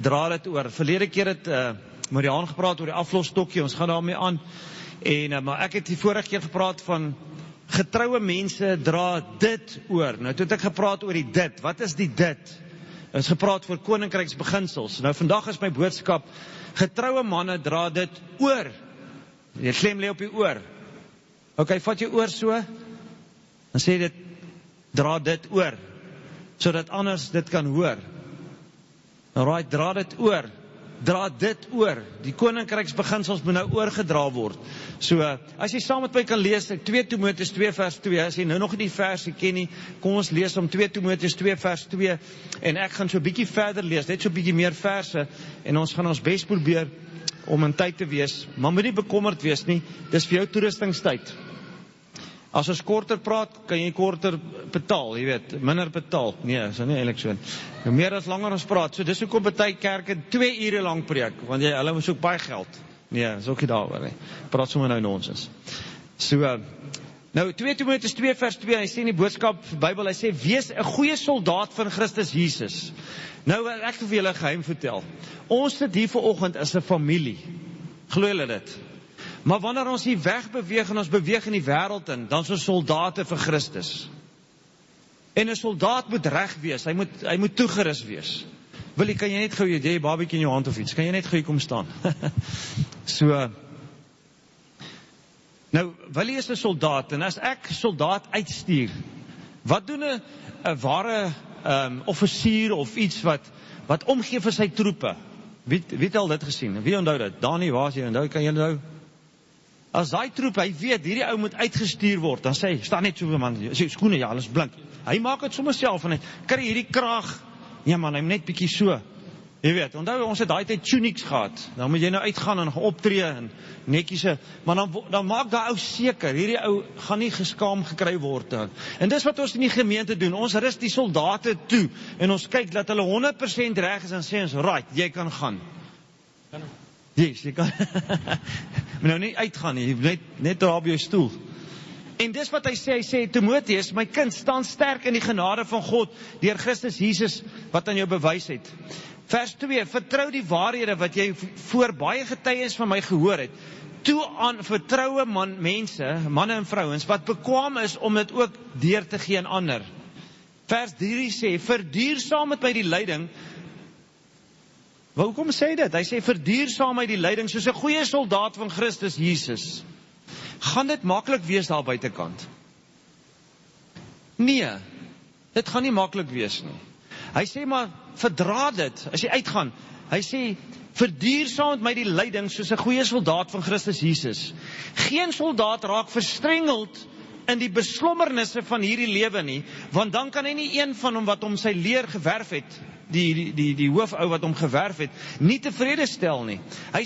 dra dit oor. Verlede keer het Mariaan gepraat oor die aflosstokkie, ons gaan daarmee aan, en maar ek het die vorige keer gepraat van getroue mense dra dit oor. Nou toe het ek gepraat oor die dit. Wat is die dit? Ons gepraat voor koninkryksbeginsels. Nou vandag is my boodskap, getroue manne dra dit oor. Jy klem lê op die oor. Ok, vat jy oor so, dan sê dit, dra dit oor, sodat anders dit kan hoor. Alright, dra dit oor. Dra dit oor. Die koninkryksbeginsels moet nou oorgedra word. So, as jy saam met my kan lees, 2 Timoteus 2 vers 2, as jy nou nog nie die vers ken nie, kom ons lees om 2 Timoteus 2 vers 2, en ek gaan so bietjie verder lees, net so bietjie meer verse, en ons gaan ons best probeer om in tyd te wees, maar moet nie bekommerd wees nie, dis vir jou toerustingstyd. As ons korter praat, kan jy korter betaal, jy weet, minder betaal. Nee, is nie eintlik so. Nou meer as langer ons praat, so dis hoekom baie kerke 2 ure lang preek, want hulle soek baie geld. Nee, is ook nie daaroor nie. Praat sommer nou nonsens. So, nou 2 Timoteus 2 vers 2, hy sê in die boodskap Bybel, hy sê, wees 'n goeie soldaat van Christus Jesus. Nou, ek wil vir julle 'n geheim vertel. Ons sit hier vanoggend as 'n familie. Glo julle dit? Maar wanneer ons hier wegbeweeg en ons beweeg in die wêreld in, dan is ons soldate vir Christus. En 'n soldaat moet reg wees, hy moet toegerus wees. Willie, kan jy net gou jy babietjie in jou hand of iets, kan jy net gou hier kom staan? So, nou, Willie is 'n soldaat, en as ek soldaat uitstuur, wat doen 'n ware offisier of iets wat omgee vir sy troepe? Wie het al dit gesien? Wie onthou dit? Dani, waar is jy? Onthou, kan jy onthou? As daai troep, hy weet, hierdie ou moet uitgestuur word, dan sê hy, staan net so, man, sy skoene, ja, alles blink. Hy maak het sommer self, en hy kry hierdie kraag, ja man, hy moet net bietjie so, jy weet, onthou, ons het daai tyd tunics gehad, dan moet jy nou uitgaan en optree, en netjies, maar dan maak daai ou seker, hierdie ou gaan nie geskaam gekry word, en dis wat ons in die gemeente doen, ons rus die soldate toe, en ons kyk, dat hulle 100% reg is, en sê ons, right, jy kan gaan. Yes, jy kan, maar nou nie uitgaan nie, net daar op jou stoel. En dis wat hy sê, Timoteus, my kind, staan sterk in die genade van God, deur Christus Jesus, wat aan jou bewys het. Vers 2, vertrou die waarhede wat jy voor baie getuies van my gehoor het, toe aan vertroue mense, manne en vrouens, wat bekwaam is om dit ook deur te gee aan ander. Vers 3 sê, verduursaam met my die lyding. Hoekom sê hy dit? Hy sê, verduursaam my die lyding, soos 'n goeie soldaat van Christus Jesus. Gaan dit maklik wees daar buitekant? Nee, dit gaan nie maklik wees nie. Hy sê maar, verdra dit, as jy uitgaan. Hy sê, verduursaam met my die lyding, soos 'n goeie soldaat van Christus Jesus. Geen soldaat raak verstrengeld in die beslommernisse van hierdie lewe nie, want dan kan hy nie een van hom wat hom sy leer gewerf het, die hoofou wat hom gewerf het, nie tevrede stel nie. Hy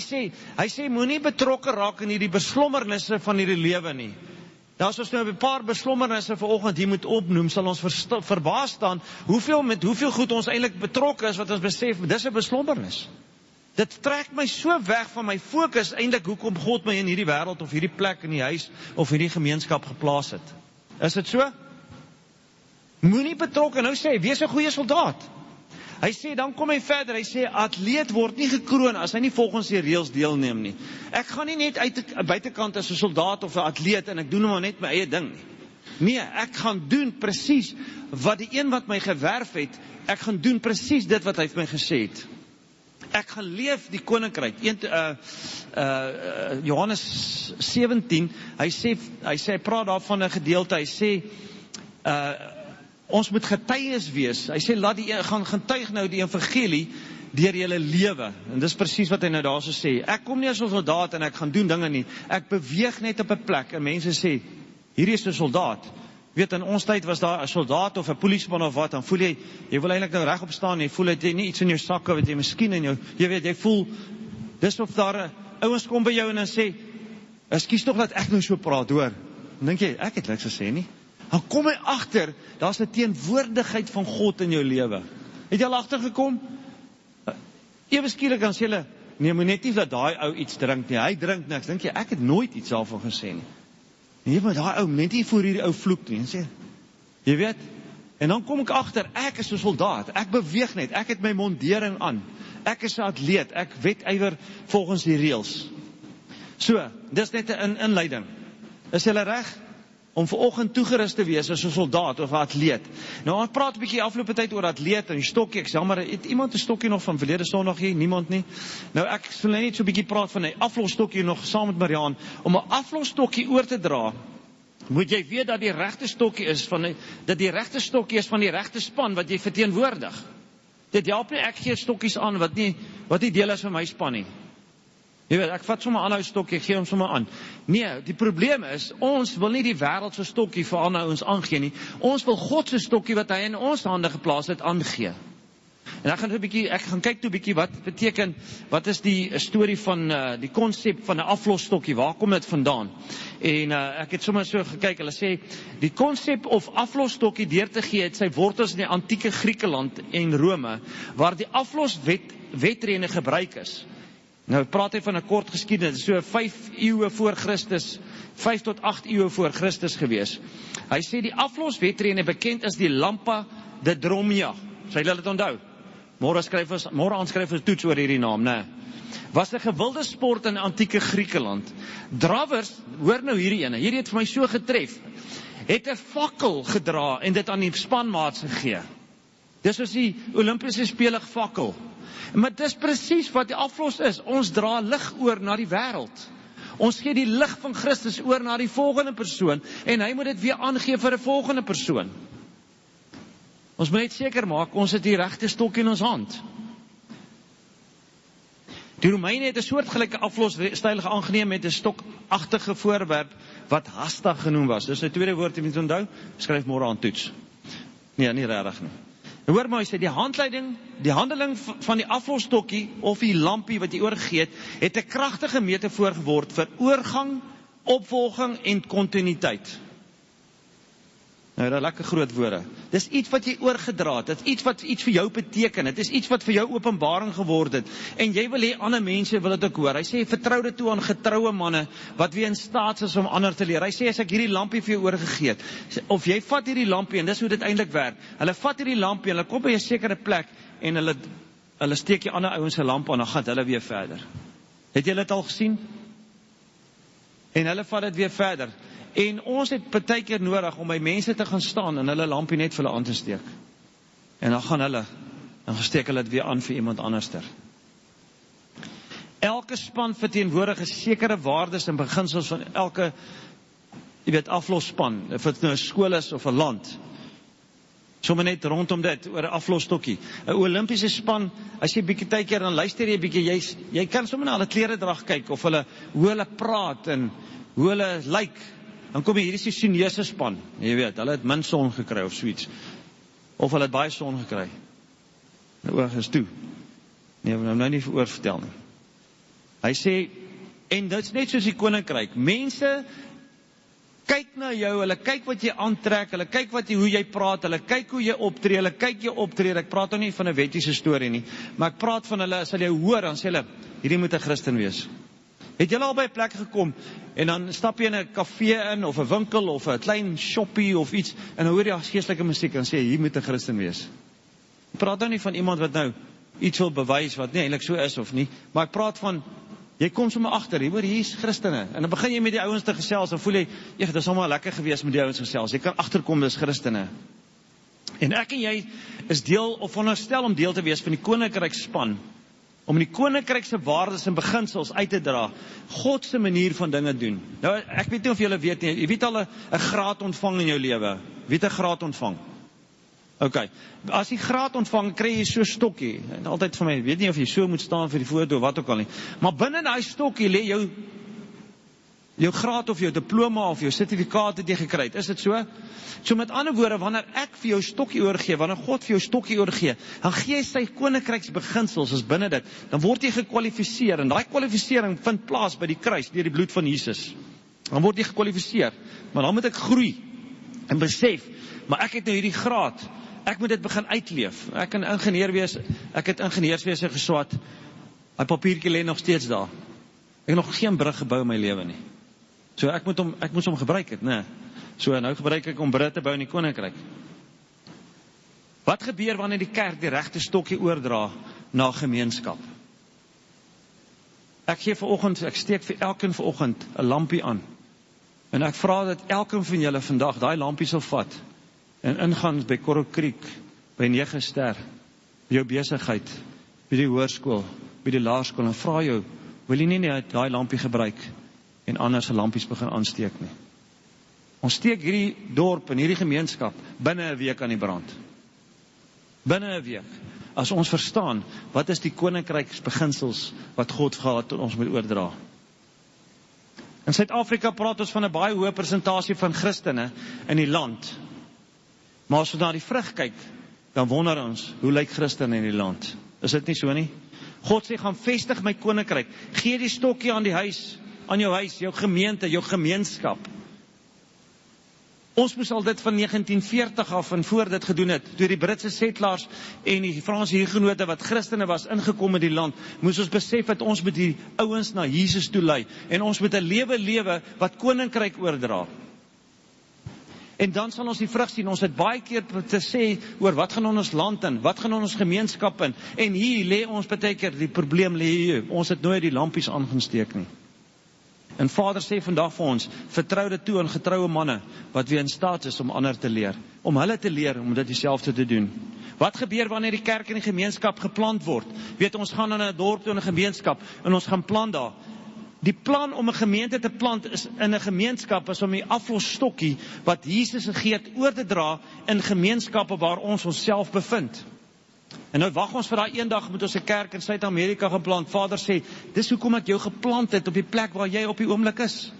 sê moenie betrokke raak in hierdie beslommernisse van hierdie lewe nie. Nou as ons nou 'n paar beslommernisse vanoggend hier moet opnoem, sal ons verbaas staan met hoeveel goed ons eintlik betrokke is, wat ons besef, dis 'n beslommernis. Dit trek my so weg van my fokus, eintlik hoekom God my in hierdie wêreld of hierdie plek in die huis of hierdie gemeenskap geplaas het. Is dit so? Moenie betrokke, nou sê hy, wees 'n goeie soldaat. Hy sê, dan kom hy verder, hy sê, atleet word nie gekroon as hy nie volgens die reëls deelneem nie. Ek gaan nie net buitekant as 'n soldaat of 'n atleet en ek doen maar net my eie ding nie. Nee, ek gaan doen presies wat die een wat my gewerf het, ek gaan doen presies dit wat hy vir my gesê het. Ek gaan leef die koninkryk. Johannes 17, hy praat daar van 'n gedeelte, hy sê, ons moet getuies wees. Hy sê, gaan getuig nou die evangelie deur julle lewe. En dis presies wat hy nou daar so sê. Ek kom nie as 'n soldaat en ek gaan doen dinge nie. Ek beweeg net op 'n plek en mense sê, hierdie is 'n soldaat. Weet, in ons tyd was daar 'n soldaat of 'n polisieman of wat, dan voel jy wil eintlik nou regop staan, jy voel dat jy nie iets in jou sakke, wat jy miskien in jou, jy voel, dis of daar ouens kom by jou en dan sê, ekskuus tog dat ek nou so praat, hoor. Dan dink jy, ek het niks gesê nie. Dan kom hy agter, daar's 'n teenwoordigheid van God in jou lewe. Het jy al agtergekom? Ewe skielik dan sê hulle, nee, moet net nie dat daai ou iets drink nie, hy drink niks. Dink jy, ek het nooit iets daarvan gesê nie. Nee, maar daai ou, net nie voor hierdie ou vloek nie, en sê, jy weet, En dan kom ek agter, ek is 'n soldaat, ek beweeg net, ek het my mondering aan, ek is 'n atleet, ek wedywer volgens die reëls. So, dis net 'n inleiding. Is julle reg om vanoggend toegerus te wees as 'n soldaat of 'n atleet? Nou, ons praat 'n bietjie afgelope tyd oor atleet en die stokkie. Ek sê jammer, het iemand 'n stokkie nog van verlede Sondag hier? Niemand nie. Nou, ek wil net so 'n bietjie praat van 'n aflosstokkie nog saam met Mariaan. Om 'n aflosstokkie oor te dra, moet jy weet dat die regte stokkie is van die regte span wat jy verteenwoordig. Dit help nie ek gee stokkies aan wat nie deel is van my span nie. Jy weet, ek vat sommer 'n ander stokkie, ek gee hom sommer aan. Nee, die probleem is, ons wil nie die wêreld se stokkie vir ander ouens aangee nie. Ons wil God se stokkie wat hy in ons hande geplaas het aangee. En ek gaan kyk toe 'n bietjie wat is die storie van die konsep van 'n aflosstokkie, waar kom dit vandaan? En ek het sommer so gekyk, hulle sê, die konsep of aflosstokkie deur te gee het sy wortels in die antieke Griekeland en Rome, waar die afloswetrene gebruik is. Nou praat hy van 'n kort geskiedenis, so 5 eeue voor Christus, 5 tot 8 eeue voor Christus gewees. Hy sê die afloswetrene bekend as die lampa de dromia. Sê julle dit onthou? Môre aanskryf ons toets oor hierdie naam, né? Was 'n gewilde sport in antieke Griekeland. Drawers, hoor nou hierdie ene, hierdie het vir my so getref, het 'n fakkel gedra en dit aan die spanmaats gegee. Dis soos die Olimpiese spele fakkel. Maar dis presies wat die aflos is. Ons dra lig oor na die wêreld. Ons gee die lig van Christus oor na die volgende persoon en hy moet dit weer aangee vir 'n volgende persoon. Ons moet net seker maak, ons het die regte stokkie in ons hand. Die Romeine het 'n soortgelyke aflosstyl aangeneem met 'n stokagtige voorwerp wat hasta genoem was. Dis 'n tweede woord, jy moet onthou, skryf môre aan toets. Nee, nie regtig nie. Hoor maar, hy sê, die handeling van die aflosstokkie of die lampie wat jy oorgegee het 'n kragtige metafoor geword vir oorgang, opvolging en kontinuïteit. Nou, dat lekker groot woorde. Dis iets wat jy oorgedra het, dit is iets wat iets vir jou beteken, dit is iets wat vir jou openbaring geword het, en jy wil hê ander mense wil dit ook hoor. Hy sê, vertrou dit toe aan getroue manne, wat weer in staat is om ander te leer. Hy sê, as ek hierdie lampie vir jou oorgegee het, of jy vat hierdie lampie, en dis hoe dit eintlik werk, hulle vat hierdie lampie, hulle kom by 'n sekere plek, en hulle steek die ander ouens se lamp aan, dan gaan hulle weer verder. Het julle dit al gesien? En hulle vat dit weer verder. En ons het partykeer nodig om by mense te gaan staan en hulle lampie net vir hulle aan te steek. En dan gaan hulle, dan steek hulle dit weer aan vir iemand anderster. Elke span verteenwoordig sekere waardes en beginsels van elke, aflosspan, of dit nou 'n skool is of 'n land. Sommige net rondom dit, oor 'n aflosstokkie. 'n Olimpiese span, as jy bietjie tydkeer, dan luister jy bietjie, jy kan sommer na hulle kleredrag kyk, of hoe hulle praat, en hoe hulle lyk. Dan kom jy, hier is die Chinese span, jy weet, hulle het min son gekry of zoiets, of hulle het baie son gekry. Nou oog is toe. Nee, nou nie oor vertel nie. Hy sê, en dit is net soos die koninkryk, mense kyk na jou, hulle kyk wat jy aantrek, hulle kyk hoe jy praat, hulle kyk hoe jy optree, hulle kyk jou optree. Ek praat nou nie van 'n wettiese storie nie, maar ek praat van hulle, as hulle jou hoor, dan sê hulle, hierdie moet 'n Christen wees. Het julle al by 'n plek gekom, en dan stap jy in 'n kafee in, of 'n winkel, of 'n klein shoppie, of iets, en dan hoor jy geestelike musiek, en sê, hier moet 'n Christen wees. Ek praat nou nie van iemand wat nou iets wil bewys, wat nie eintlik so is of nie, maar ek praat van, jy kom sommer agter, hier is Christene, en dan begin jy met die ouens te gesels, dan voel jy, dit is allemaal lekker gewees met die ouens gesels, jy kan agterkom, dis Christene. En ek en jy is deel, of veronderstel om deel te wees van die koninkryksspan, om die koninkrykse waardes en beginsels uit te dra, God se manier van dinge doen. Nou, ek weet nie of julle weet nie, jy weet al 'n graad ontvang in jou lewe. Wie het 'n graad ontvang? Ok, as jy graad ontvang, kry jy so stokkie, en altyd van my, weet nie of jy so moet staan vir die foto, wat ook al nie, maar binne daai stokkie lê jou graad of jou diploma of jou sertifikaat het jy gekry het, is dit so? So met ander woorde, wanneer ek vir jou stokkie oorgee, wanneer God vir jou stokkie oorgee, dan gee hy sy koninkryksbeginsels is binne dit, dan word jy gekwalifiseer, en daai kwalifisering vind plaas by die kruis, deur die bloed van Jesus. Dan word jy gekwalifiseer, maar dan moet ek groei, en besef, maar ek het nou hierdie graad, ek moet dit begin uitleef. Ek kan ingenieur wees, ek het ingenieurswese geswat, my papiertjie lê nog steeds daar. Ek het nog geen brug gebou in my lewe nie. So ek moet hom gebruik het, nee. So nou gebruik ek om brug te bou in die koninkryk. Wat gebeur wanneer die kerk die regte stokkie oordra na gemeenskap? Ek steek vir elkeen vanoggend 'n lampie aan. En ek vra dat elkeen van julle vandag daai lampie sal vat en ingaan by Coral Creek, by 9 Ster, by jou besigheid, by die hoërskool, by die laerskool, en vra jou, wil jy nie net daai lampie gebruik en ander se lampies begin aansteek nie? Ons steek hierdie dorp en hierdie gemeenskap binne 'n week aan die brand. Binne 'n week. As ons verstaan, wat is die koninkryksbeginsels wat God gehad tot ons moet oordra. In Suid-Afrika praat ons van 'n baie hoë persentasie van Christene in die land. Maar as ons na die vrug kyk, dan wonder ons, hoe lyk Christene in die land? Is dit nie so nie? God sê, gaan vestig my koninkryk. Gee die stokkie aan die huis, aan jou huis, jou gemeente, jou gemeenskap. Ons moes al dit van 1940 af en voor dit gedoen het. Toe die Britse settlers en die Franse huurgenote wat Christene was ingekom in die land, moes ons besef dat ons moet die ouens na Jesus toe lei. En ons moet 'n lewe wat koninkryk oordra. En dan sal ons die vrug sien. Ons het baie keer te sê oor wat gaan ons land in, wat gaan ons gemeenskap in. En hier lê ons baie keer, die probleem lê hier. Ons het nooit die lampies aangesteek nie. En Vader sê vandag vir ons, vertrou dit toe aan getroue manne, wat weer in staat is om ander te leer. Om hulle te leer, om dit dieselfde te doen. Wat gebeur wanneer die kerk en die gemeenskap geplant word? Weet, ons gaan in 'n dorp toe, in 'n gemeenskap, en ons gaan plant daar. Die plan om 'n gemeente te plant is in 'n gemeenskap, is om die aflosstokkie, wat Jesus gegee het, oor te dra in gemeenskappe waar ons onsself bevind. En nou wag ons vir daai eendag moet ons 'n kerk in Suid-Amerika geplant. Vader sê, dis hoekom ek jou geplant het op die plek waar jy op die oomblik is.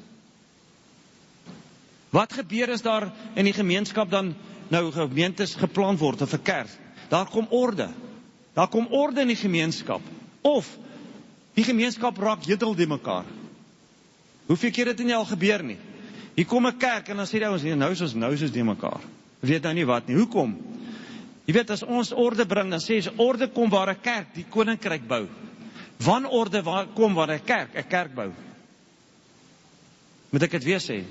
Wat gebeur as daar in die gemeenskap dan nou gemeentes geplant word of 'n kerk? Daar kom orde. Daar kom orde in die gemeenskap. Of die gemeenskap raak heeltemal die mekaar. Hoeveel keer het dit nie al gebeur nie? Hier kom 'n kerk en dan sê die ouens, nou is die mekaar. Weet nou nie wat nie. Hoekom? Jy weet, as ons orde bring, dan sê ons, orde kom waar 'n kerk die koninkryk bou. Wanorde kom waar 'n kerk bou. Moet ek dit weer sê?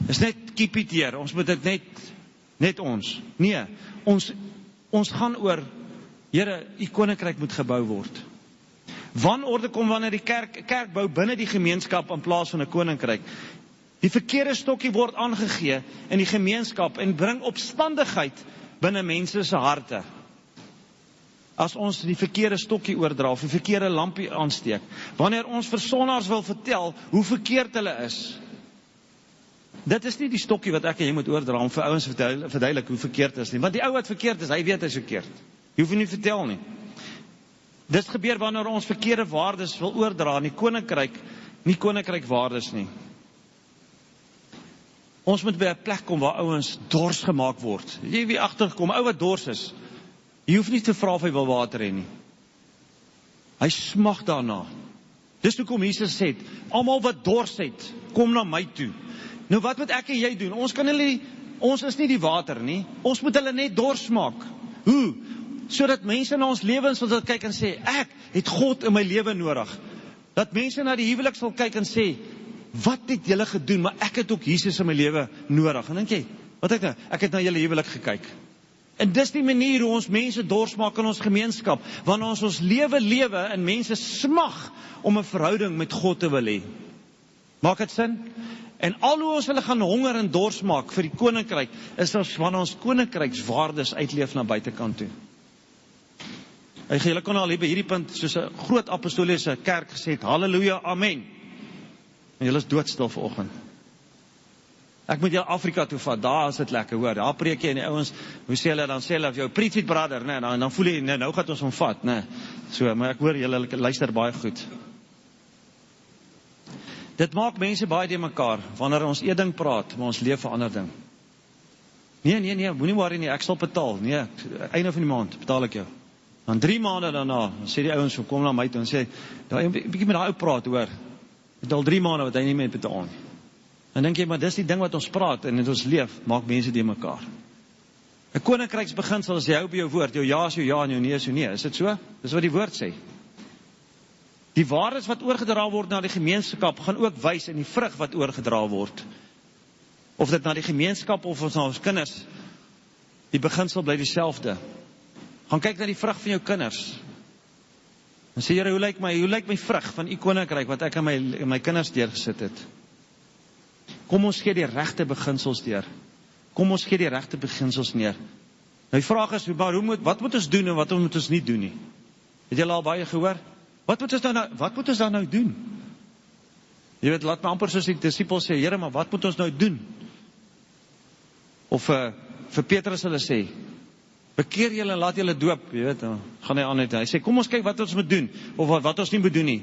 Dis net kiepietieer, ons moet dit net ons. Nee, ons gaan oor, Here, u koninkryk moet gebou word. Wanorde kom wanneer die kerk bou binne die gemeenskap in plaas van 'n koninkryk. Die verkeerde stokkie word aangegee in die gemeenskap en bring opstandigheid binne mense se harte. As ons die verkeerde stokkie oordra of die verkeerde lampie aansteek, wanneer ons vir sondaars wil vertel hoe verkeerd hulle is. Dit is nie die stokkie wat ek en jy moet oordra om vir ouens verduidelik hoe verkeerd is nie, want die ou wat verkeerd is, hy weet hy is verkeerd. Jy hoef nie vertel nie. Dit gebeur wanneer ons verkeerde waardes wil oordra in die koninkryk, nie koninkryk-waardes nie. Ons moet by 'n plek kom waar ouens dors gemaak word. Jy wie agterkom, ou wat dors is. Jy hoef nie te vra of hy wil water hê nie. Hy smag daarna. Dis hoekom Jesus sê, almal wat dors het, kom na my toe. Nou wat moet ek en jy doen? Ons is nie die water nie. Ons moet hulle net dors maak. Hoe? Sodat mense na ons lewens sal kyk en sê, ek het God in my lewe nodig. Dat mense na die huwelik sal kyk en sê, wat het julle gedoen, maar ek het ook Jesus in my lewe nodig. En dink jy, wat ek nou? Ek het na julle huwelik gekyk. En dis die manier hoe ons mense dors maak in ons gemeenskap, wanneer ons lewe en mense smag om 'n verhouding met God te wil hê. Maak dit sin? En al hoe ons hulle gaan honger en dors maak vir die koninkryk, is ons wanneer ons koninkrykswaardes uitleef na buitekant toe. Julle kon al hier by hierdie punt, soos 'n groot apostoliese kerk gesê het, halleluja, amen. En julle is doodstil vanoggend. Ek moet julle Afrika toe vat, daar is dit lekker, hoor. Daar preek jy en die ouens, hoe sê hulle, dan sê hulle, jou preach it brother, nee, dan voel jy, nee, nou gaan ons hom vat, nee. So, maar ek hoor julle luister baie goed. Dit maak mense baie te mekaar, wanneer ons een ding praat, maar ons leef 'n ander ding. Nee, moenie worry nie, ek sal betaal. Nee, einde van die maand betaal ek jou. Dan 3 maande daarna, dan sê die ouens, kom na my toe en sê, bietjie met daai ou praat, hoor. Het al 3 maande wat hy nie meer betaal nie. En dink jy, maar dis die ding wat ons praat en dit ons leef, maak mense die mekaar. 'n Koninkryksbeginsel is jy hou by jou woord, jou ja is jou ja en jou nee is jou nee. Is dit so? Dis wat die woord sê. Die waardes wat oorgedra word na die gemeenskap gaan ook wys in die vrug wat oorgedra word. Of dit na die gemeenskap of ons na ons kinders Die beginsel bly dieselfde. Gaan kyk na die vrug van jou kinders. En sê, Here, hoe lyk my vrug van u koninkryk wat ek in my kinders deurgesit het? Kom ons gee die regte beginsels deur. Kom ons gee die regte beginsels neer. Nou die vraag is, wat moet ons doen en wat moet ons nie doen nie? Het julle al baie gehoor? Wat moet ons dan nou doen? Jy weet, laat my amper soos die disciples sê, Here, maar wat moet ons nou doen? Of vir Petrus hulle sê, bekeer julle en laat julle doop, jy weet, gaan hy aan net, hy sê, kom ons kyk wat ons moet doen, of wat ons nie moet doen nie.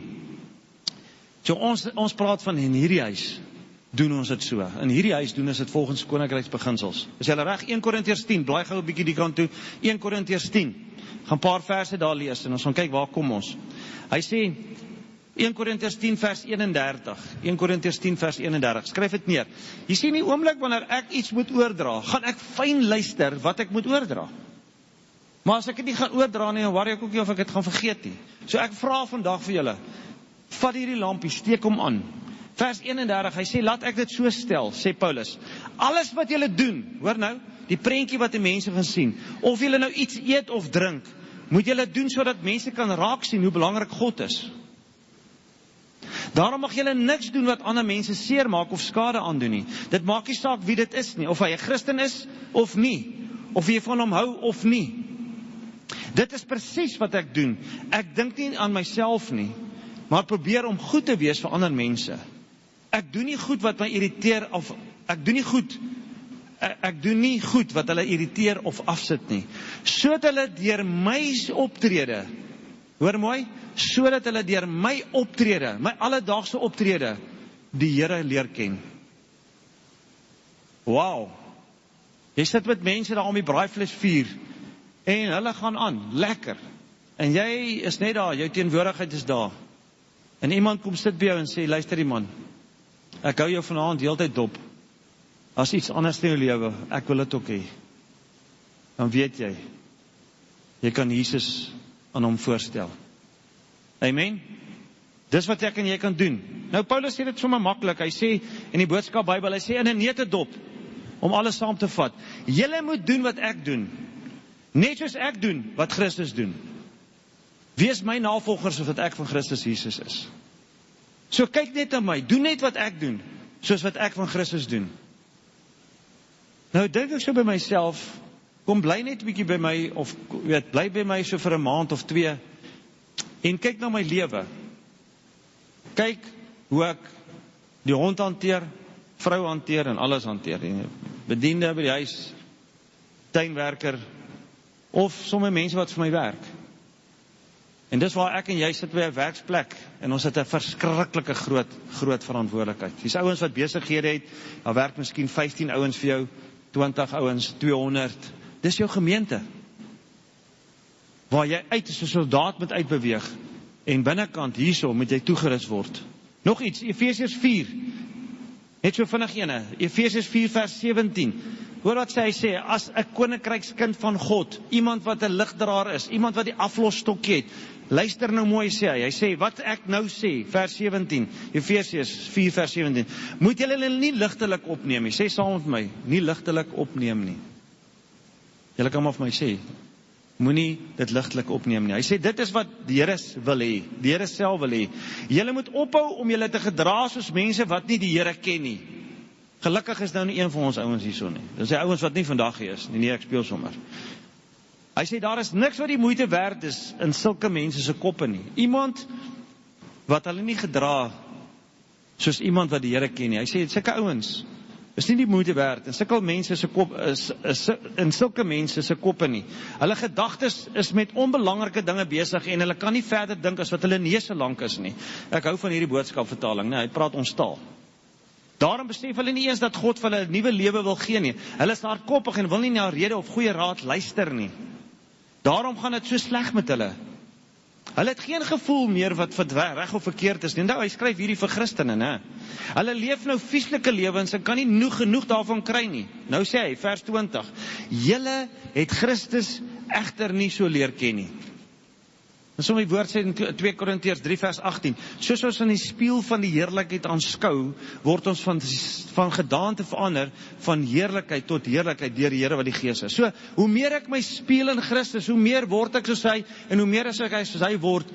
So ons praat van in hierdie huis, doen ons dit so. In hierdie huis doen ons dit volgens koninkryksbeginsels. Is julle reg? 1 Korintiërs 10, blaai gou 'n bietjie die kant toe. 1 Korintiërs 10. Gaan 'n paar verse daar lees en ons gaan kyk waar kom ons. Hy sê 1 Korintiërs 10 vers 31. 1 Korintiërs 10 vers 31. Skryf dit neer. Jy sien die oomblik wanneer ek iets moet oordra, gaan ek fyn luister wat ek moet oordra. Maar as ek dit nie gaan oordra nie, dan worry ek ook nie of ek dit gaan vergeet nie. So ek vra vandag vir julle, vat hierdie lampie, steek hom aan. Vers 31, hy sê, laat ek dit so stel, sê Paulus. Alles wat julle doen, hoor nou, die prentjie wat die mense gaan sien, of julle nou iets eet of drink, moet julle doen sodat mense kan raak sien hoe belangrik God is. Daarom mag julle niks doen wat ander mense seermaak of skade aandoen nie. Dit maak nie saak wie dit is nie, of hy 'n Christen is of nie, of jy van hom hou of nie. Dit is presies wat ek doen. Ek dink nie aan myself nie, maar probeer om goed te wees vir ander mense. Ek doen nie goed wat my irriteer of ek doen nie goed wat hulle irriteer of afsit nie. Sodat hulle deur my optrede, hoor mooi, sodat hulle deur my optrede, my alledaagse optrede, die Here leer ken. Wow. Jy sit met mense daar om die braaivleisvuur en hulle gaan aan, lekker. En jy is net daar, jou teenwoordigheid is daar. En iemand kom sit by jou en sê, luister die man, ek hou jou vanaand heeltyd dop. As iets anders in jou lewe, ek wil dit ook hê. Dan weet jy kan Jesus aan hom voorstel. Amen. Dis wat ek en jy kan doen. Nou Paulus sê dit sommer maklik. Hy sê in die boodskap Bybel, hy sê in 'n neutedop om alles saam te vat. Julle moet doen wat ek doen. Net soos ek doen wat Christus doen. Wees my navolgers soos wat ek van Christus Jesus is. So kyk net na my, doen net wat ek doen, soos wat ek van Christus doen. Nou dink ek so by myself, kom bly net 'n bietjie by my, of bly by my so vir 'n maand of 2, en kyk na my lewe. Kyk hoe ek die hond hanteer, vrou hanteer en alles hanteer. Die bediende by die huis, tuinwerker, of sommige mense wat vir my werk. En dis waar ek en jy sit by 'n werksplek, en ons het 'n verskriklike groot verantwoordelikheid. Dis ouens wat besighede het, daar werk miskien 15 ouens vir jou, 20 ouens, 200. Dis jou gemeente. Waar jy uit as 'n soldaat moet uitbeweeg, en binnekant hierso moet jy toegerus word. Nog iets, Efesiërs 4, net so vinnig ene, Efesiërs 4 vers 17, hoor wat hy sê, as 'n koninkrykskind van God, iemand wat 'n ligdraer is, iemand wat die aflosstokkie het, luister nou mooi sê hy sê, wat ek nou sê, vers 17, Efesiërs 4 vers 17, moet julle nie ligtelik opneem nie, sê saam met my, nie ligtelik opneem nie. Julle kan maar vir my sê, moenie dit ligtelik opneem nie. Hy sê, dit is wat die Here wil hê, die Here self wil hê. Julle moet ophou om julle te gedra soos mense wat nie die Here ken nie. Gelukkig is nou nie een van ons ouens hierso nie. Dis die ouens wat nie vandag hier is nie, ek speel sommer. Hy sê, daar is niks wat die moeite werd is in sulke mense se koppe nie. Iemand wat hulle nie gedra soos iemand wat die Here ken nie. Hy sê, sulke ouens is nie die moeite werd in sulke mense se kop in sulke mense se koppe nie. Hulle gedagtes is met onbelangrike dinge besig en hulle kan nie verder dink as wat hulle neuse lank is nie. Ek hou van hierdie boodskapvertaling, nee, hy praat ons taal. Daarom besef hulle nie eens dat God vir hulle 'n nuwe lewe wil gee nie. Hulle is hardkoppig en wil nie na rede of goeie raad luister nie. Daarom gaan dit so sleg met hulle. Hulle het geen gevoel meer wat reg of verkeerd is nie. Nou, hy skryf hierdie vir Christene, né? Hulle leef nou vieslike lewens en kan nie genoeg daarvan kry nie. Nou sê hy, vers 20, julle het Christus egter nie so leer ken nie. Dis om die woord sê in 2 Korintiërs 3 vers 18. Soos ons in die spieël van die heerlikheid aanskou, word ons van gedaante verander, van heerlikheid tot heerlikheid deur die Here wat die Gees is. So, hoe meer ek my spieël in Christus, hoe meer word ek soos hy, en hoe meer as ek soos hy word,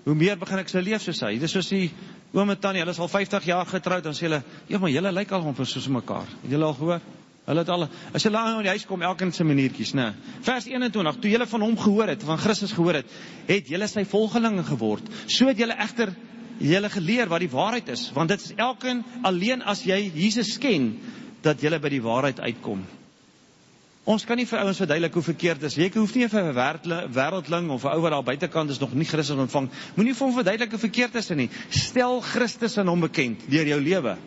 hoe meer begin ek sy leef soos hy. Dis soos die oom en tannie, hulle is al 50 jaar getroud, dan sê hulle, ja, maar julle lyk al ongeveer soos mekaar. Het julle al gehoor? Hulle het al, as julle aan die huis kom, elkeen sy maniertjies, nee. Vers 21, toe julle van hom gehoor het, van Christus gehoor het julle sy volgelinge geword. So het julle egter julle geleer wat die waarheid is, want dit is elkeen alleen as jy Jesus ken, dat julle by die waarheid uitkom. Ons kan nie vir ouens verduidelik hoe verkeerd is. Jy hoef nie vir 'n wêreldling of 'n ou wat daar buitekant is nog nie Christus ontvang. Moenie vir hom verduidelik hoe verkeerd is nie. Stel Christus aan hom bekend deur jou lewe.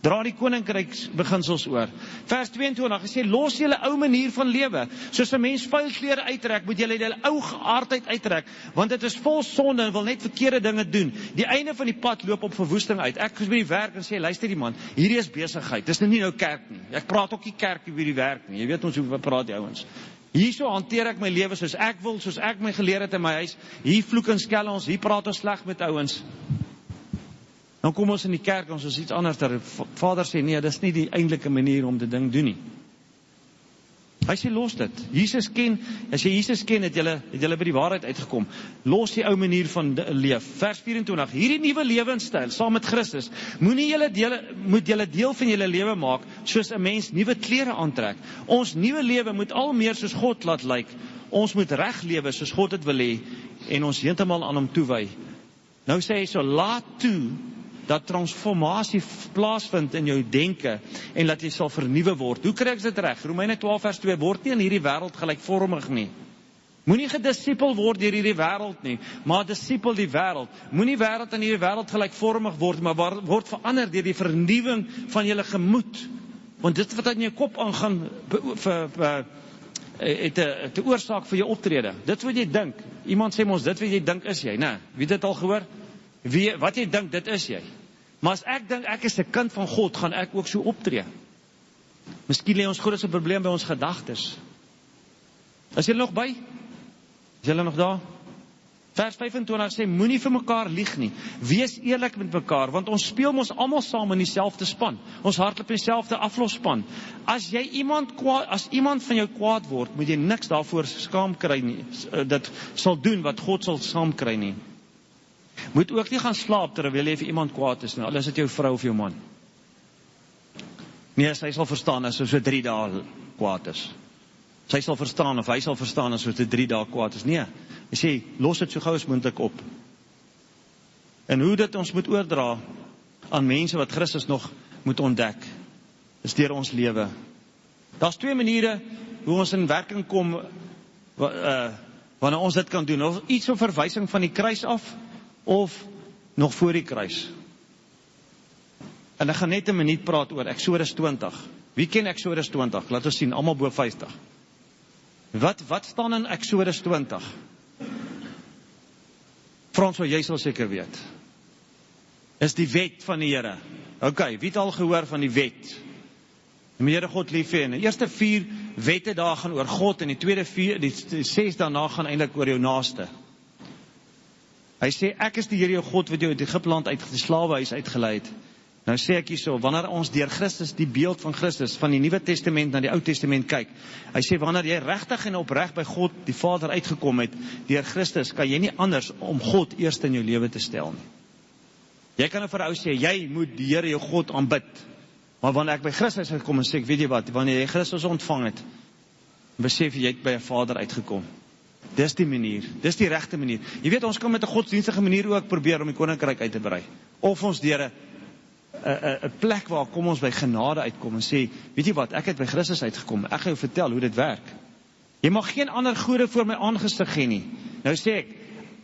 Dra die koninkryksbeginsels oor. Vers 22, hy sê, los julle ou manier van lewe. Soos 'n mens vuil klere uittrek, moet julle julle ou geaardheid uittrek, want dit is vol sonde en wil net verkeerde dinge doen. Die einde van die pad loop op verwoesting uit. Ek is by die werk en sê, luister die man, hierdie is besigheid. Dis nie nou kerk nie. Ek praat ook nie kerk by die werk nie. Jy weet ons hoe praat die ouens. Hierso hanteer ek my lewe soos ek wil, soos ek my geleer het in my huis. Hier vloek en skel ons, hier praat ons sleg met ouens. Dan kom ons in die kerk, ons is iets anders, daar Vader sê, nee, dis nie die eindelike manier om die ding doen nie. Hy sê, los dit. Jesus ken, as jy Jesus ken, het julle by die waarheid uitgekom. Los die ou manier van leef. Vers 24, hierdie nuwe lewenstyl, saam met Christus, moet julle deel van julle lewe maak, soos 'n mens nuwe klere aantrek. Ons nuwe lewe moet al meer soos God laat lyk. Ons moet reg lewe, soos God dit wil hê, en ons heeltemal aan hom toewy. Nou sê hy so, laat toe, dat transformasie plaasvind in jou denke, en dat jy sal vernuwe word. Hoe kry ek dit reg? Romeine 12 vers 2, word nie in hierdie wêreld gelykvormig nie. Moenie gedisipel word deur hierdie wêreld nie, maar disipel die wêreld. Moenie wêreld in hierdie wêreld gelykvormig word, maar word verander deur die vernuwing van julle gemoed. Want dit wat in jou kop aangaan, het 'n oorsaak vir jou optrede. Dit wat jy dink. Iemand sê ons, dit wat jy dink is jy, né? Wie dit al gehoor? Wat jy dink, dit is jy. Maar as ek dink, ek is 'n kind van God, gaan ek ook so optree. Miskien lê ons grootste probleem by ons gedagtes. Is julle nog by? Is julle nog daar? Vers 25 sê, moenie vir mekaar lieg nie. Wees eerlik met mekaar, want ons speel ons almal saam in dieselfde span. Ons hardloop in dieselfde aflosspan. As iemand van jou kwaad word, moet jy niks daarvoor skaam kry nie. Dit sal doen wat God sal skaam kry nie. Moet ook nie gaan slaap terwyl jy vir iemand kwaad is nie, al is dit jou vrou of jou man. Nee, sy sal verstaan as so 3 dae kwaad is. Sy sal verstaan of hy sal verstaan as so 3 dae kwaad is. Nee, hy sê, los dit so gou as moontlik op. En hoe dit ons moet oordra aan mense wat Christus nog moet ontdek, is deur ons lewe. Daar's 2 maniere hoe ons in werking kom wanneer ons dit kan doen. Of iets op verwysing van die kruis af, of nog voor die kruis. En ek gaan net 'n minuut praat oor Eksodus 20. Wie ken Eksodus 20? Laat ons sien, almal bo 50. Wat staan in Eksodus 20? Frans, wat jy sal seker weet. Is die wet van die Here. Ok, wie het al gehoor van die wet? Die Here God lief hê. Die eerste 4 wette daar gaan oor God, en die 6 daarna gaan eintlik oor jou naaste. Hy sê, ek is die Here jou God wat jou uit Egipteland uit die slawehuis uitgelei het. Nou sê ek hierso, wanneer ons deur Christus, die beeld van Christus, van die Nuwe Testament na die Ou Testament kyk, hy sê, wanneer jy regtig en opreg by God, die Vader uitgekom het, deur Christus, kan jy nie anders om God eerst in jou lewe te stel nie. Jy kan vir 'n ou sê, jy moet die Here jou God aanbid. Maar wanneer ek by Christus uitgekom en sê, ek weet jy wat, wanneer jy Christus ontvang het, besef jy het by 'n Vader uitgekom. Dis die manier, dis die regte manier. Jy weet, ons kan met 'n godsdienstige manier ook probeer om die koninkryk uit te brei. Of ons deur 'n plek waar kom ons by genade uitkom en sê, weet jy wat, ek het by Christus uitgekom, ek gaan jou vertel hoe dit werk. Jy mag geen ander gode voor my aangesig hê nie. Nou sê ek,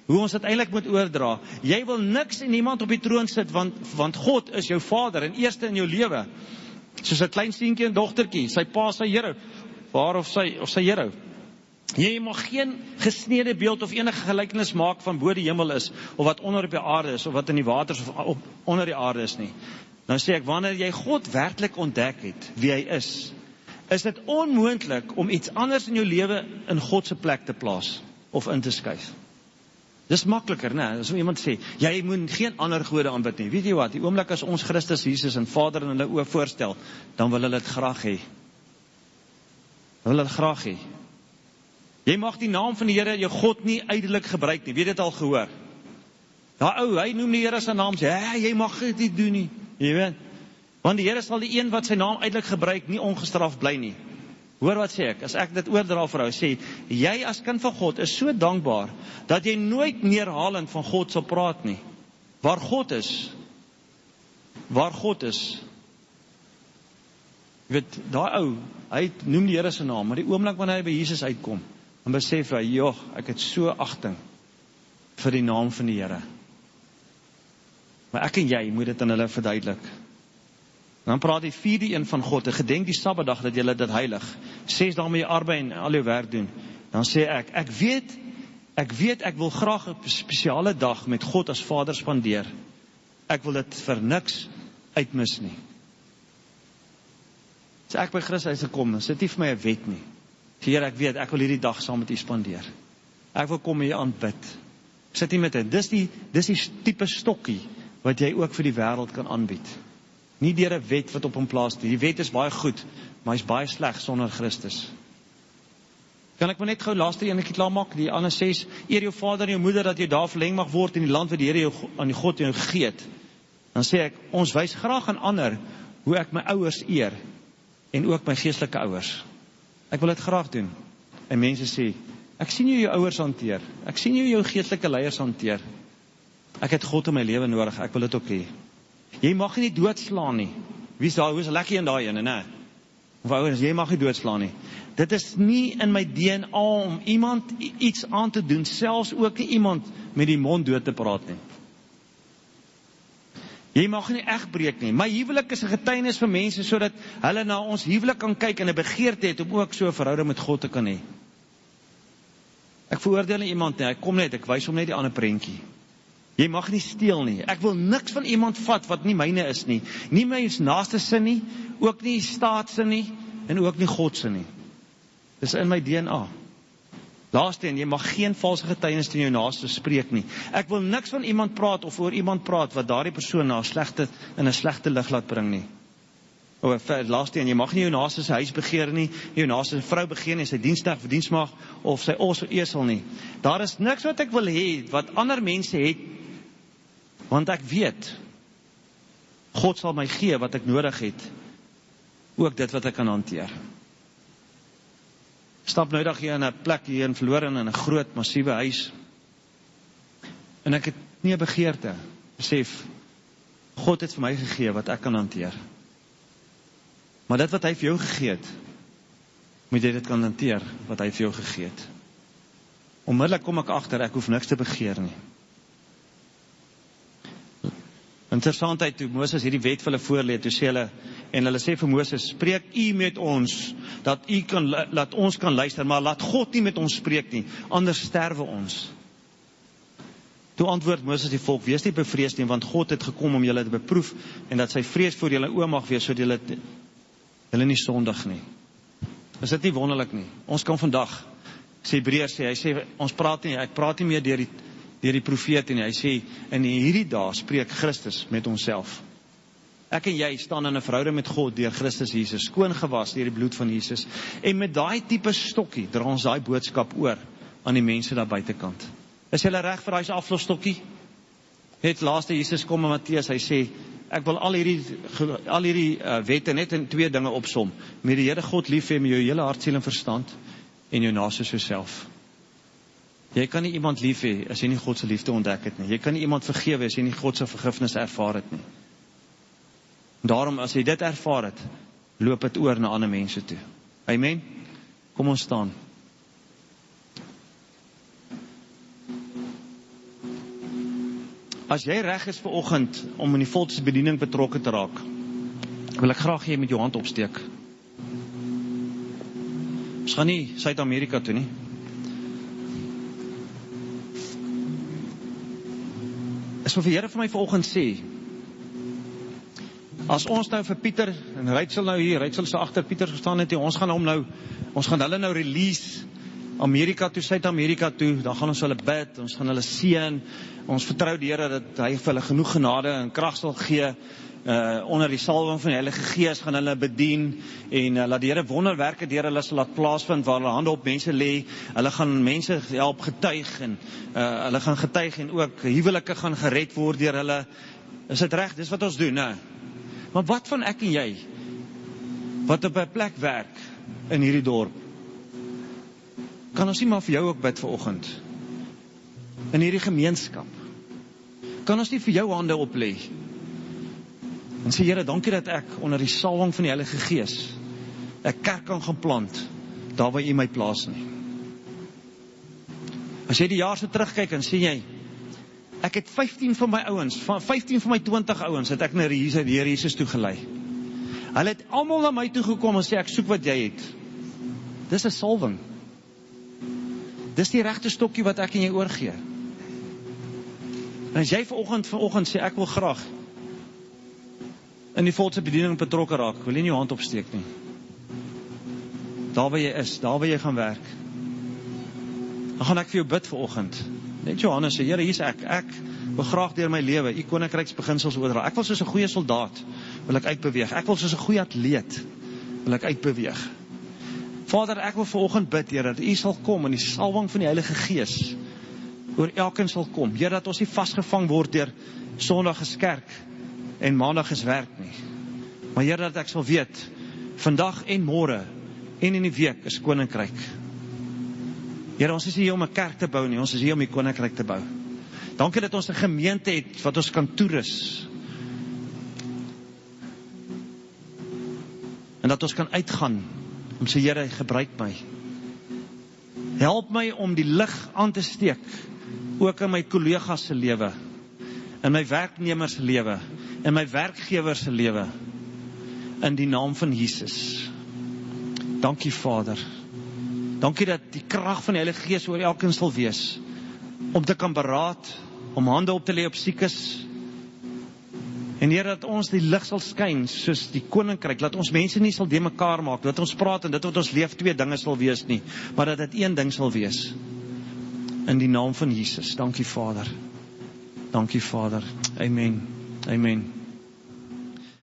hoe ons dit eintlik moet oordra. Jy wil niks en niemand op die troon sit, want God is jou Vader en eerste in jou lewe. Soos 'n klein seentjie en dogtertjie, sy pa sy Here, haar of sy Here. Jy mag geen gesnede beeld of enige gelykenis maak van bo die hemel is, of wat onder op die aarde is, of wat in die waters of onder die aarde is nie. Nou sê ek, wanneer jy God werklik ontdek het, wie hy is dit onmoontlik om iets anders in jou lewe in God se plek te plaas, of in te skuif. Dis makliker, né? As iemand sê, jy moet geen ander gode aanbid nie. Weet jy wat, die oomblik as ons Christus Jesus en Vader in hulle oë voorstel, dan wil hulle dit graag hê. Wil hulle graag hê. Jy mag die naam van die Here, jou God, nie ydelik gebruik nie. Weet dit al gehoor? Daai ou, hy noem die Here se naam, sê, jy mag dit nie doen nie. Jy weet? Want die Here sal die een wat sy naam ydelik gebruik, nie ongestraf bly nie. Hoor wat sê ek, as ek dit oordra vir jou, sê, jy as kind van God is so dankbaar, dat jy nooit neerhalend van God sal praat nie. Waar God is, jy weet, daai ou, hy noem die Here se naam, maar die oomblik wanneer hy by Jesus uitkom, dan besef hy, joh, ek het so agting vir die naam van die Here. Maar ek en jy moet dit aan hulle verduidelik. Dan praat die vierde een van God, gedenk die Sabbatdag dat julle dit heilig, 6 dae moet jy arbei en al jou werk doen. Dan sê ek weet ek wil graag 'n spesiale dag met God as Vader spandeer. Ek wil dit vir niks uitmis nie. As ek by Christus gekom, dan sit nie vir my 'n wet nie. Heer, ek weet, ek wil hierdie dag saam met u spandeer. Ek wil kom en u aanbid. Sit nie met dit. Dis die tipe stokkie wat jy ook vir die wêreld kan aanbied. Nie deur 'n wet wat op hom plaas nie. Die wet is baie goed, maar hy's baie sleg sonder Christus. Kan ek maar net gou laaste enetjie klaar maak? Die ander 6, eer jou vader en jou moeder dat jy daar verleng mag word in die land wat die Here jou aan die God jou gegee het. Dan sê ek, ons wys graag aan ander hoe ek my ouers eer en ook my geestelike ouers. Ek wil dit graag doen. En mense sê, ek sien jou ouers hanteer. Ek sien jou geestelike leiers hanteer. Ek het God in my lewe nodig, ek wil dit ook hê. Jy mag nie doodslaan nie. Wie is daar, hoe is lekker in daai ene, né? Of ouers, jy mag nie doodslaan nie. Dit is nie in my DNA om iemand iets aan te doen, selfs ook nie iemand met die mond dood te praat nie. Jy mag nie egbreek nie. My huwelik is 'n getuienis vir mense, sodat hulle na ons huwelik kan kyk en 'n begeerte het om ook so 'n verhouding met God te kan hê. Ek veroordeel nie iemand nie, ek wys hom net die ander prentjie. Jy mag nie steel nie. Ek wil niks van iemand vat wat nie myne is nie. Nie my naaste sin nie, ook nie staat sin nie, en ook nie God sin nie. Dis in my DNA. Laaste een, jy mag geen valse getuienis teen jou naaste spreek nie. Ek wil niks van iemand praat of oor iemand praat wat daardie persoon in 'n slegte lig laat bring nie. Laaste een, jy mag nie jou naaste se huis begeer nie, jou naaste se vrou begeer nie, sy diensknegt of diensmaag of sy os of esel nie. Daar is niks wat ek wil hê wat ander mense het, want ek weet God sal my gee wat ek nodig het, ook dit wat ek kan hanteer. Stap nou dag hier in 'n plek hier in Verloren in 'n groot massiewe huis. En ek het nie 'n begeerte. Besef, God het vir my gegee wat ek kan hanteer. Maar dit wat hy vir jou gegee het, moet jy dit kan hanteer wat hy vir jou gegee het. Onmiddellik kom ek agter, ek hoef niks te begeer nie. Interessantheid, toe Moses hierdie wet vir hulle voorlees, toe sê hulle, en hulle sê vir Moses, spreek u met ons, dat ons kan luister, maar laat God nie met ons spreek nie, anders sterwe ons. Toe antwoord Moses die volk, wees nie bevrees nie, want God het gekom om julle te beproef, en dat sy vrees voor julle oë mag wees, sodat julle nie sondig nie. Is dit nie wonderlik nie? Ons kan vandag, sê Hebreërs sê, hy sê, ek praat nie meer deur die profete nie, hy sê, in hierdie dae spreek Christus met onsself. Ek en jy staan in 'n verhouding met God deur Christus Jesus, skoon gewas deur die bloed van Jesus, en met daai tipe stokkie dra ons daai boodskap oor aan die mense daar buitekant. Is julle reg vir daai aflosstokkie? Het laaste Jesus kom in Matteus, hy sê, ek wil al hierdie wette net in 2 dinge opsom, met die Here God lief hê met jou hele hart, siel en verstand, en jou naaste soos self. Jy kan nie iemand lief hê as jy nie God se liefde ontdek het nie. Jy kan nie iemand vergewe as jy nie God se vergifnis ervaar het nie. Daarom, as jy dit ervaar het, loop dit oor na ander mense toe. Amen? Kom ons staan. As jy reg is vanoggend om in die voltydse bediening betrokke te raak, wil ek graag hê jy met jou hand opsteek. Ons gaan nie Suid-Amerika toe nie. Is wat die Here vir my vanoggend sê, as ons nou vir Pieter, en Rachel nou hier, Rachel so agter Pieter gestaan het, ons gaan hulle nou release Amerika toe, Suid-Amerika toe, dan gaan ons hulle bid, ons gaan hulle seën, ons vertrou die Here dat hy vir hulle genoeg genade en krag sal gee, onder die salwing van die Heilige Gees gaan hulle bedien, en laat die Here wonderwerke deur hulle sal laat plaasvind, waar hulle hande op mense lê, hulle gaan mense help getuig, en hulle gaan getuig, en ook huwelike gaan gered word deur hulle. Is dit reg? Dis wat ons doen, né? Maar wat van ek en jy, wat op 'n plek werk in hierdie dorp? Kan ons nie maar vir jou ook bid vanoggend? In hierdie gemeenskap. Kan ons nie vir jou hande oplê? En sê, Here, dankie dat ek onder die salwing van die Heilige Gees 'n kerk kan gaan plant, daar waar U my plaas nie. As jy die jaar so terugkyk en sê jy, ek het 15 van my ouens, 15 van my 20 ouens, het ek na die Here Jesus toe gelei. Hulle het almal na my toe gekom en sê, ek soek wat jy het. Dis 'n salwing. Dis die regte stokkie wat ek en jy oorgee. En as jy vanoggend sê, ek wil graag in die volse bediening betrokke raak, wil jy nie jou hand opsteek nie. Daar waar jy is, daar waar jy gaan werk, dan gaan ek vir jou bid vanoggend. Net Johannes sê, Here, hier is ek wil graag deur my lewe U koninkryksbeginsels oordra. Ek wil soos 'n goeie soldaat, wil ek uitbeweeg. Ek wil soos 'n goeie atleet, wil ek uitbeweeg. Vader, ek wil vanoggend bid, Here, dat U sal kom en die salwing van die Heilige Gees oor elkeen sal kom. Here, dat ons nie vasgevang word deur Sondag is kerk en Maandag is werk nie. Maar Here, dat ek sal weet, vandag en môre en in die week is koninkryk. Here, ons is hier om 'n kerk te bou nie, ons is hier om die koninkryk te bou. Dankie dat ons 'n gemeente het wat ons kan toerus. En dat ons kan uitgaan om sê, Here, gebruik my. Help my om die lig aan te steek, ook in my kollegas se lewe, in my werknemers se lewe, in my werkgewers se lewe, in die naam van Jesus. Dankie, Vader. Dankie dat die krag van die Heilige Gees oor elkeen sal wees, om te kan beraad, om hande op te lê op siekes, en Here, dat ons die lig sal skyn, soos die koninkryk, dat ons mense nie sal de mekaar maak, dat ons praat en dit wat ons leef 2 dinge sal wees nie, maar dat dit 1 ding sal wees, in die naam van Jesus. Dankie, Vader. Dankie, Vader. Amen. Amen.